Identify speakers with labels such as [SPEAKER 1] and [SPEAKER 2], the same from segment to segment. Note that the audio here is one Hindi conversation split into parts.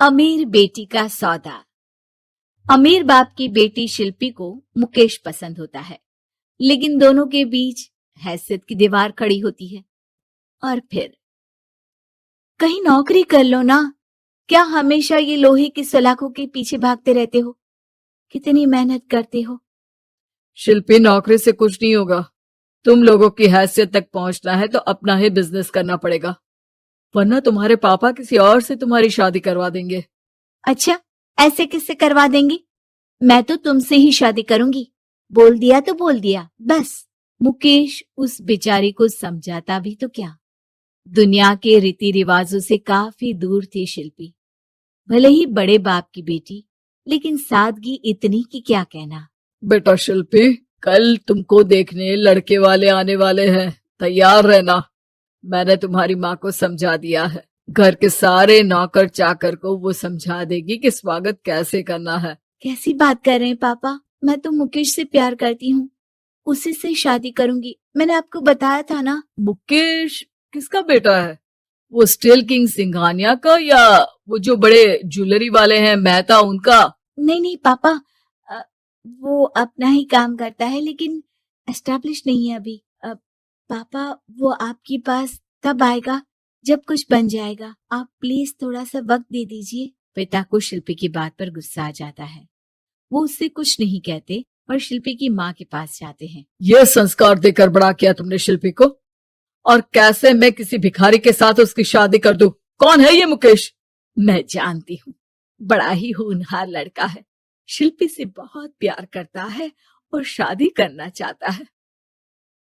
[SPEAKER 1] अमीर बेटी का सौदा। अमीर बाप की बेटी शिल्पी को मुकेश पसंद होता है, लेकिन दोनों के बीच हैसियत की दीवार खड़ी होती है। और फिर कहीं नौकरी कर लो ना, क्या हमेशा ये लोहे की सलाखों के पीछे भागते रहते हो? कितनी मेहनत करते हो।
[SPEAKER 2] शिल्पी, नौकरी से कुछ नहीं होगा। तुम लोगों की हैसियत तक पहुंचना है तो अपना ही बिजनेस करना पड़ेगा, वरना तुम्हारे पापा किसी और से तुम्हारी शादी करवा देंगे।
[SPEAKER 1] अच्छा, ऐसे किससे करवा देंगे? मैं तो तुमसे ही शादी करूंगी। बोल दिया तो बोल दिया, बस। मुकेश उस बेचारी को समझाता भी तो क्या। दुनिया के रीति रिवाजों से काफी दूर थी शिल्पी। भले ही बड़े बाप की बेटी, लेकिन सादगी इतनी कि क्या कहना।
[SPEAKER 2] बेटा शिल्पी, कल तुमको देखने लड़के वाले आने वाले हैं, तैयार रहना। मैंने तुम्हारी माँ को समझा दिया है। घर के सारे नौकर चाकर को वो समझा देगी कि स्वागत कैसे करना है।
[SPEAKER 1] कैसी बात कर रहे हैं पापा? मैं तो मुकेश से प्यार करती हूँ, उसी से शादी करूंगी। मैंने आपको बताया था ना।
[SPEAKER 2] मुकेश किसका बेटा है? वो स्टील किंग सिंघानिया का, या वो जो बड़े ज्वेलरी वाले हैं मेहता, उनका?
[SPEAKER 1] नहीं नहीं पापा, वो अपना ही काम करता है, लेकिन एस्टेब्लिश नहीं है अभी। पापा, वो आपके पास तब आएगा जब कुछ बन जाएगा। आप प्लीज थोड़ा सा वक्त दे दीजिए। पिता को शिल्पी की बात पर गुस्सा आ जाता है। वो उससे कुछ नहीं कहते और शिल्पी की माँ के पास जाते हैं।
[SPEAKER 2] ये संस्कार देकर बड़ा किया तुमने शिल्पी को, और कैसे मैं किसी भिखारी के साथ उसकी शादी कर दूं? कौन है ये मुकेश?
[SPEAKER 1] मैं जानती हूँ, बड़ा ही होनहार लड़का है। शिल्पी से बहुत प्यार करता है और शादी करना चाहता है।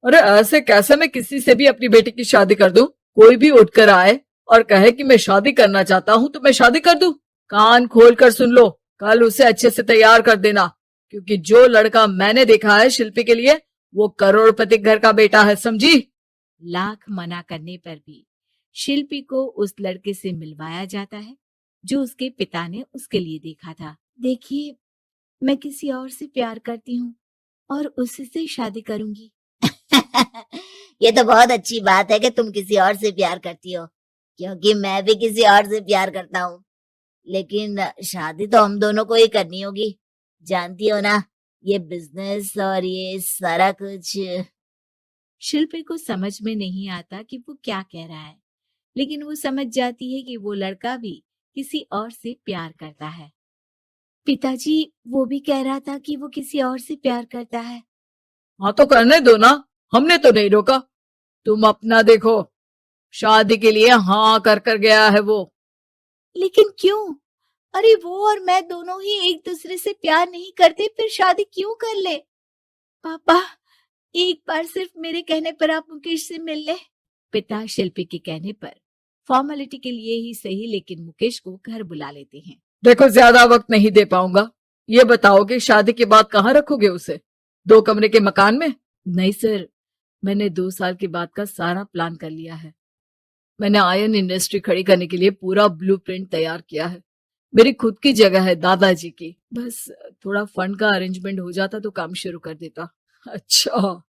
[SPEAKER 2] अरे ऐसे कैसे मैं किसी से भी अपनी बेटी की शादी कर दूं? कोई भी उठकर आए और कहे कि मैं शादी करना चाहता हूं तो मैं शादी कर दूं? कान खोल कर सुन लो, कल उसे अच्छे से तैयार कर देना, क्योंकि जो लड़का मैंने देखा है शिल्पी के लिए, वो करोड़पति घर का बेटा है, समझी?
[SPEAKER 1] लाख मना करने पर भी शिल्पी को उस लड़के से मिलवाया जाता है जो उसके पिता ने उसके लिए देखा था। देखिए, मैं किसी और से प्यार करती हूँ और उसी से शादी करूंगी।
[SPEAKER 3] ये तो बहुत अच्छी बात है कि तुम किसी और से प्यार करती हो, क्योंकि मैं भी किसी और से प्यार करता हूँ। लेकिन शादी तो हम दोनों को ही करनी होगी, जानती हो ना, ये बिजनेस और ये सारा कुछ।
[SPEAKER 1] शिल्पी को समझ में नहीं आता कि वो क्या कह रहा है, लेकिन वो समझ जाती है कि वो लड़का भी किसी और से प्यार करता है। पिताजी, वो भी कह रहा था कि वो किसी और से प्यार करता है।
[SPEAKER 2] हाँ तो करने दो ना, हमने तो नहीं रोका। तुम अपना देखो, शादी के लिए हाँ कर गया है वो।
[SPEAKER 1] लेकिन क्यों? अरे वो और मैं दोनों ही एक दूसरे से प्यार नहीं करते, फिर शादी क्यों कर ले? पापा, एक बार सिर्फ मेरे कहने पर आप मुकेश से मिल ले। पिता शिल्पी के कहने पर फॉर्मेलिटी के लिए ही सही, लेकिन मुकेश को घर बुला लेते हैं।
[SPEAKER 2] देखो, ज्यादा वक्त नहीं दे पाऊंगा। ये बताओ कि शादी के बाद कहाँ रखोगे उसे? 2 कमरे के मकान में?
[SPEAKER 1] नहीं सर, मैंने 2 साल के बाद का सारा प्लान कर लिया है। मैंने आयरन इंडस्ट्री खड़ी करने के लिए पूरा ब्लूप्रिंट तैयार किया है। मेरी खुद की जगह है दादाजी की। बस थोड़ा फंड का अरेंजमेंट हो जाता तो काम शुरू कर देता।
[SPEAKER 2] अच्छा,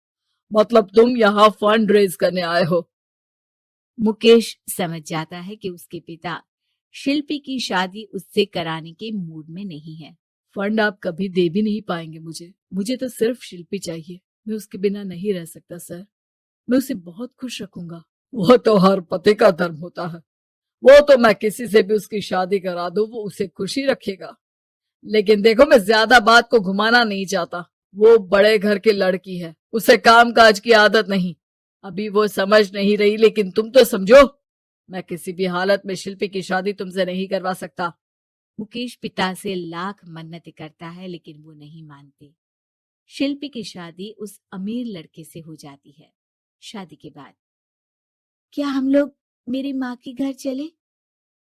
[SPEAKER 2] मतलब तुम यहाँ फंड रेज करने आए हो?
[SPEAKER 1] मुकेश समझ जाता है कि उसके पिता शिल्पी की शादी उससे कराने के मूड में नहीं है।
[SPEAKER 2] फंड आप कभी दे भी नहीं पाएंगे मुझे तो सिर्फ शिल्पी चाहिए। मैं उसके बिना नहीं रह सकता सर। मैं उसे बहुत खुश रखूंगा। वो तो हर पति का धर्म होता है। वो तो मैं किसी से भी उसकी शादी करा दूं, वो उसे खुशी रखेगा। लेकिन देखो, मैं ज्यादा बात को घुमाना नहीं चाहता। वो बड़े घर की लड़की है, उसे काम काज की आदत नहीं। अभी वो समझ नहीं रही, लेकिन तुम तो समझो। मैं किसी भी हालत में शिल्पी की शादी तुमसे नहीं करवा सकता।
[SPEAKER 1] मुकेश पिता से लाख मन्नतें करता है, लेकिन वो नहीं मानते। शिल्पी की शादी उस अमीर लड़के से हो जाती है। शादी के बाद क्या हम लोग मेरी माँ के घर चले?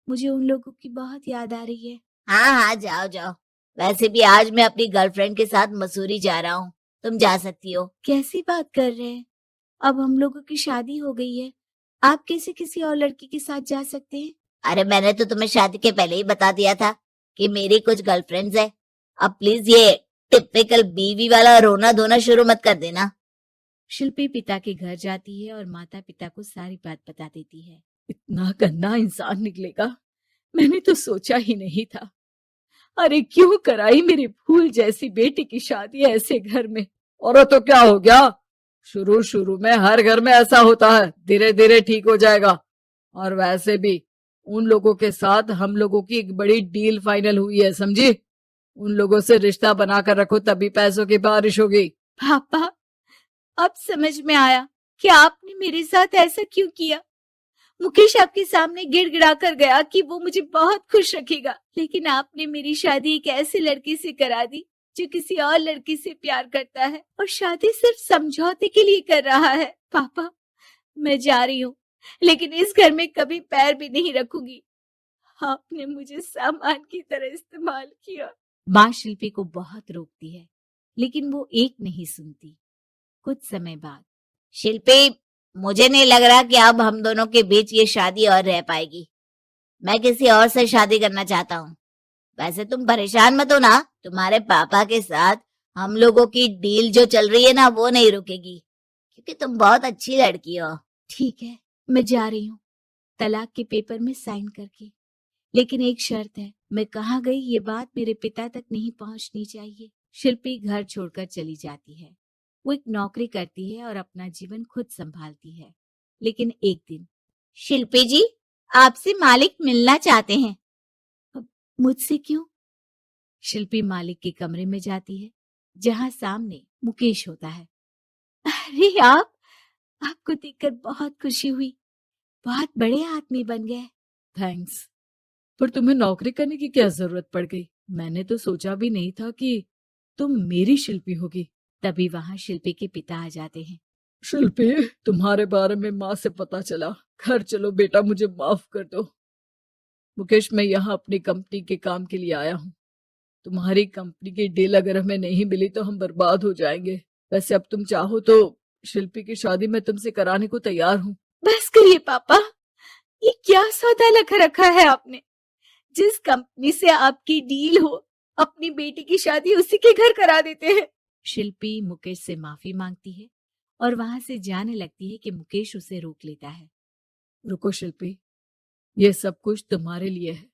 [SPEAKER 1] मुझे उन लोगों की बहुत याद आ रही है।
[SPEAKER 3] हाँ हाँ, जाओ जाओ। वैसे भी आज मैं अपनी गर्लफ्रेंड के साथ मसूरी जा रहा हूँ, तुम जा सकती हो।
[SPEAKER 1] कैसी बात कर रहे हैं? अब हम लोगों की शादी हो गई है, आप कैसे किसी और लड़की के साथ जा सकते हैं?
[SPEAKER 3] अरे मैंने तो तुम्हें शादी के पहले ही बता दिया था कि मेरी कुछ गर्लफ्रेंड्स है। अब प्लीज ये टिपिकल बीवी वाला रोना धोना शुरू मत कर देना।
[SPEAKER 1] शिल्पी पिता के घर जाती है और माता पिता को सारी बात बता देती है।
[SPEAKER 2] इतना गंदा इंसान निकलेगा, मैंने तो सोचा ही नहीं था। अरे क्यों कराई मेरी फूल जैसी बेटी की शादी ऐसे घर में। और तो क्या हो गया, शुरू शुरू में हर घर में ऐसा होता है, धीरे धीरे ठीक हो जाएगा। और वैसे भी उन लोगों के साथ हम लोगों की एक बड़ी डील फाइनल हुई है, समझी। उन लोगों से रिश्ता बनाकर रखो, तभी पैसों की बारिश होगी।
[SPEAKER 1] पापा, अब समझ में आया कि आपने मेरे साथ ऐसा क्यों किया। मुकेश आपके सामने गिड़गिड़ा कर गया कि वो मुझे बहुत खुश रखेगा, लेकिन आपने मेरी शादी एक ऐसे लड़के से करा दी जो किसी और लड़की से प्यार करता है और शादी सिर्फ समझौते के लिए कर रहा है। पापा, मैं जा रही हूँ, लेकिन इस घर में कभी पैर भी नहीं रखूंगी। आपने मुझे सामान की तरह इस्तेमाल किया। माँ शिल्पी को बहुत रोकती है, लेकिन वो एक नहीं सुनती। कुछ समय बाद,
[SPEAKER 3] शिल्पी, मुझे नहीं लग रहा कि अब हम दोनों के बीच ये शादी और रह पाएगी। मैं किसी और से शादी करना चाहता हूँ। वैसे तुम परेशान मत हो ना, तुम्हारे पापा के साथ हम लोगों की डील जो चल रही है ना, वो नहीं रुकेगी, क्योंकि तुम बहुत अच्छी लड़की हो।
[SPEAKER 1] ठीक है, मैं जा रही हूँ, तलाक के पेपर में साइन करके। लेकिन एक शर्त है, मैं कहाँ गई ये बात मेरे पिता तक नहीं पहुंचनी चाहिए। शिल्पी घर छोड़कर चली जाती है। वो एक नौकरी करती है और अपना जीवन खुद संभालती है। लेकिन एक दिन,
[SPEAKER 3] शिल्पी जी, आपसे मालिक मिलना चाहते हैं।
[SPEAKER 1] मुझसे क्यों? शिल्पी मालिक के कमरे में जाती है, जहां सामने मुकेश होता है। अरे आपको देखकर बहुत खुशी हुई, बहुत बड़े आदमी बन गए।
[SPEAKER 2] थैंक्स, पर तुम्हें नौकरी करने की क्या जरूरत पड़ गई। मैंने तो सोचा भी नहीं था कि तुम मेरी शिल्पी होगी।
[SPEAKER 1] तभी वहां शिल्पी के पिता आ जाते हैं।
[SPEAKER 2] शिल्पी, तुम्हारे बारे में माँ से पता चला। घर चलो बेटा, मुझे माफ कर दो। मुकेश, मैं यहाँ अपनी कंपनी के काम के लिए आया हूँ। तुम्हारी कंपनी की डील अगर हमें नहीं मिली तो हम बर्बाद हो जाएंगे। वैसे अब तुम चाहो तो शिल्पी की शादी मैं तुमसे कराने को तैयार हूँ।
[SPEAKER 1] बस करिए पापा, ये क्या सौदा लगा रखा है आपने। जिस कंपनी से आपकी डील हो, अपनी बेटी की शादी उसी के घर करा देते हैं। शिल्पी मुकेश से माफी मांगती है और वहां से जाने लगती है कि मुकेश उसे रोक लेता है।
[SPEAKER 2] रुको शिल्पी, ये सब कुछ तुम्हारे लिए है।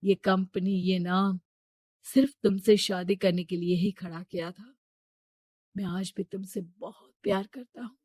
[SPEAKER 2] ये कंपनी, ये नाम सिर्फ तुमसे शादी करने के लिए ही खड़ा किया था। मैं आज भी तुमसे बहुत प्यार करता हूँ।